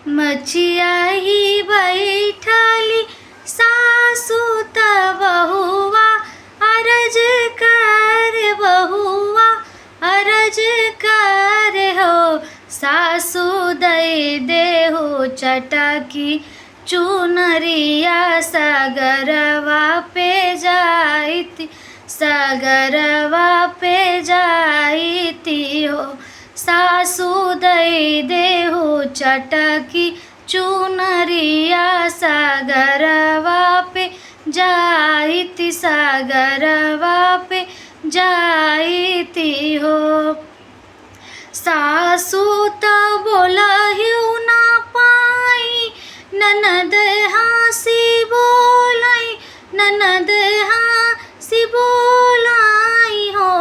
मचिया ही बैठली सासू त बहुआ अरज कर बहुआ अरज कर हो सासू दई देहो चटकी चुनरिया सगरवा पे जाइती सगरवा पे जाइती हो सासू दई देहो चटकी चुनरिया सगरवा पे जाइती सगरवा पे जाइती हो। सासू त बोलहिउ ना पाई ननद हाँसी बोलाई ननद हाँसी बोलाई हो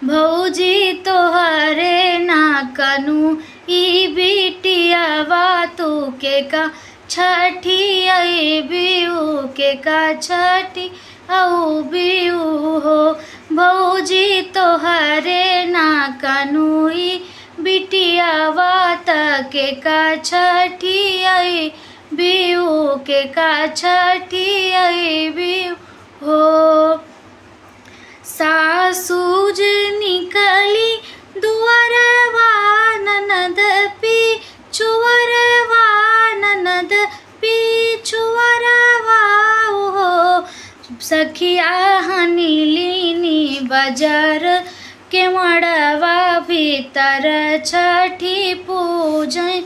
भौजी तोहरे ना कनु ई बिटियावा तू के का छठी आई बिऊ के का छठी औ बिऊ हो भौजी तोहरे ना कनु ई बिटियावा तके का छठी आई बिऊ के का छठी आई बिऊ हो। सासू जे निकली दुअरवा ननद पिछुअरवा ननद पिछुअरवा हो सखिया हनीलिनी बजार के मड़वा भीतर छठी पूजई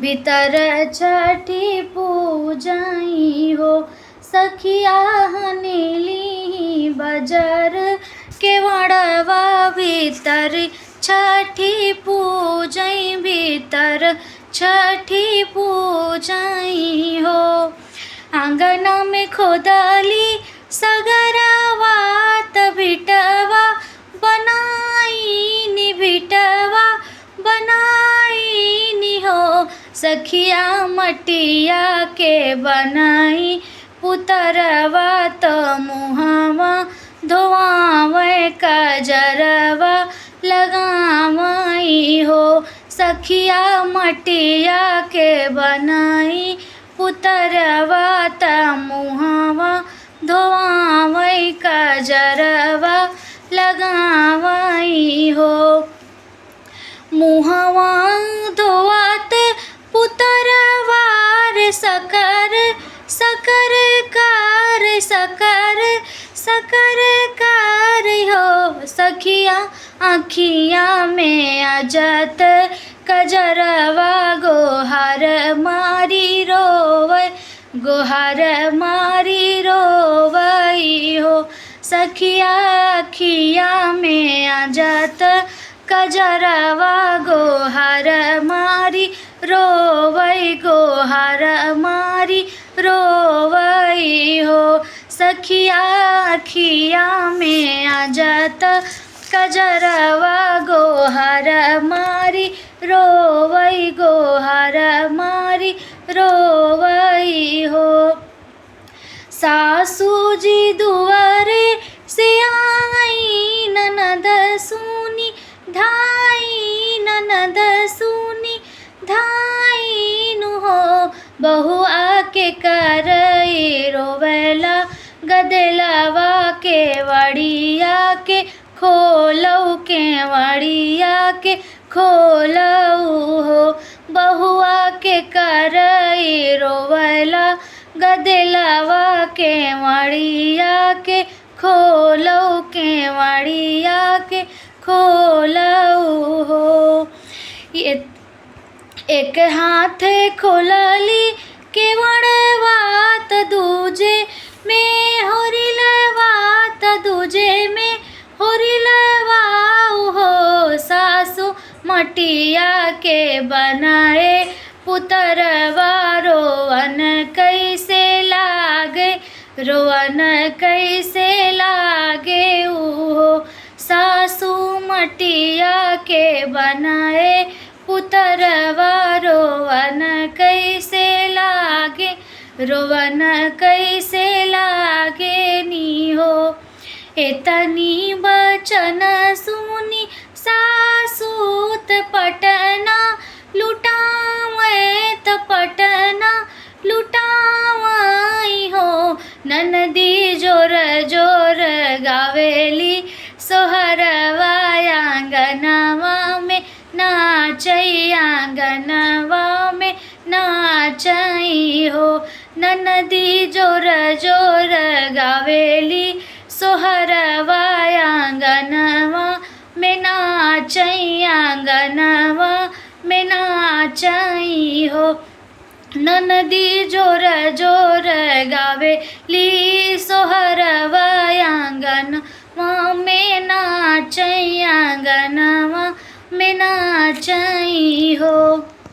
भीतर छठी पूजई हो सखिया हनीली बजार के मड़वा भीतर छठी पूजई भीतर छठी पूजई हो। आंगना में खोदली सगरवा त भिटवा बनाईनी भिटवा बनाईनी हो सखिया मटिया के बनाई पुतरवा त मुहवा धोआवे कजरवा लगावई हो सखिया मटिया के बनाई पुतरवा त मुहवा धोआवई कजरवा लगावई हो। मुहवा धोआत पुतरवा रे सकर सकर कार सकर सकर कार हो सखिया आँखिया में अजत कजरवा गोहर मारी रोवे गोहर मारी रोवई हो सखिया आँखिया में अजत कजरवा गोहर मारी रोवई गोहर मारी रोवई हो सखिया आँखिया में अजत कजरवा गोहर मारी रोवई गोहर मारी रोवई हो। सासू जी दुआरे से आई ननद सुनी धाई ननद सुनी धाई नु हो बहुआ के करई रोवेला गदलवा के वड़िया के खोलऊ के वड़िया के खोलऊ हो बहुआ के करई रोवेला गदलवा के वड़िया के खोलऊ के वड़िया के खोलऊ हो। एक हाथ खोलली के वड़वात दूजे में होरिलवात दूजे में होरिलवाऊ हो सासू मटिया के बनाए पुतरवा रोवन कैसे लागे रोवन कैसे लागे हो सासू मटिया के बनाए पुतरवा रोवन कैसे लागे रोवन कैसे लागे नी हो। एतनी बचन सुनी सासूत पटना लुटावे त पट गावेली सोहरवा आंगनवा में नाचई आंगनवा में नाचई हो। ननदी जोर जोर गावेली सोहरवा आंगनवा में नाचई आंगनवा में नाचई हो। ननदी जोर जोर गावेली सोहरवा आंगनवा में नाचई आंगनवा में नाचई हो।